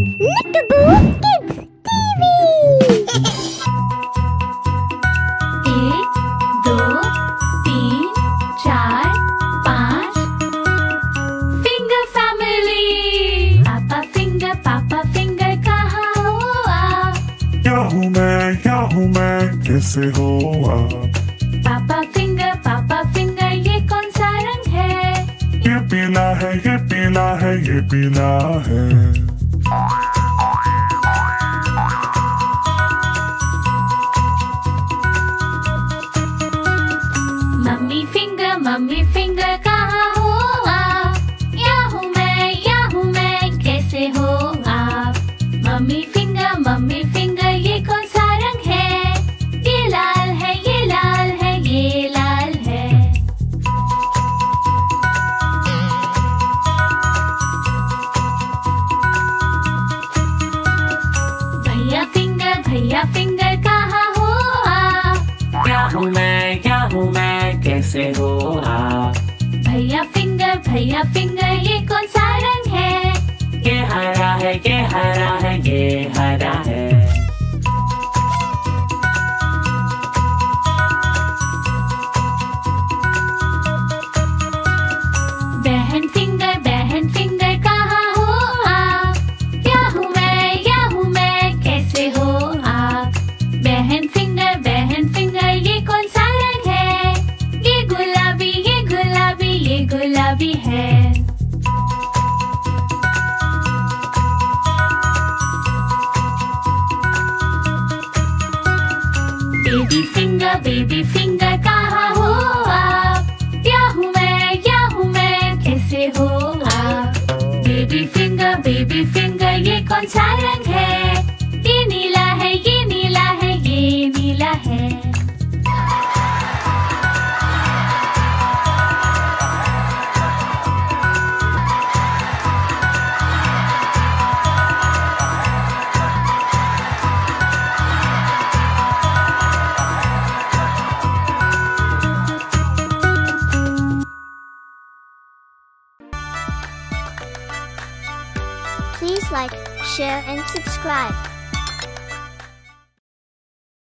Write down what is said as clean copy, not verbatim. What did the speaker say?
Nikaboo Kids TV। एक, दो, तीन, चार, पाँच। Finger family. पापा फिंगर कहाँ हो आप? क्या हूँ मैं कैसे हो आप? पापा फिंगर ये कौन सा रंग है? ये पीला है, ये पीला है, ये पीला है। मम्मी फिंगर कहाँ हो आप? यहाँ हूँ मैं कैसे हो आप? मम्मी फिंगर ये कौन सा रंग है? ये लाल है, ये लाल है, ये लाल है। भैया फिंगर कहाँ हो आप? क्या हूँ मैं कैसे हो आप? भैया फिंगर ये कौन सा रंग है? ये हरा है, ये हरा है, ये हरा है। बहन फिंगर कहाँ हो आप? यहाँ हूँ मैं कैसे हो आप? बहन फिंगर ये कौन सा रंग है? ये गुलाबी ये गुलाबी है। बेबी फिंगर कहाँ हो आप? यहाँ हूँ मैं कैसे हो आप? बेबी फिंगर ये कौन सा रंग है? ये नीला है, ये नीला है, ये नीला है। Please like, share and subscribe.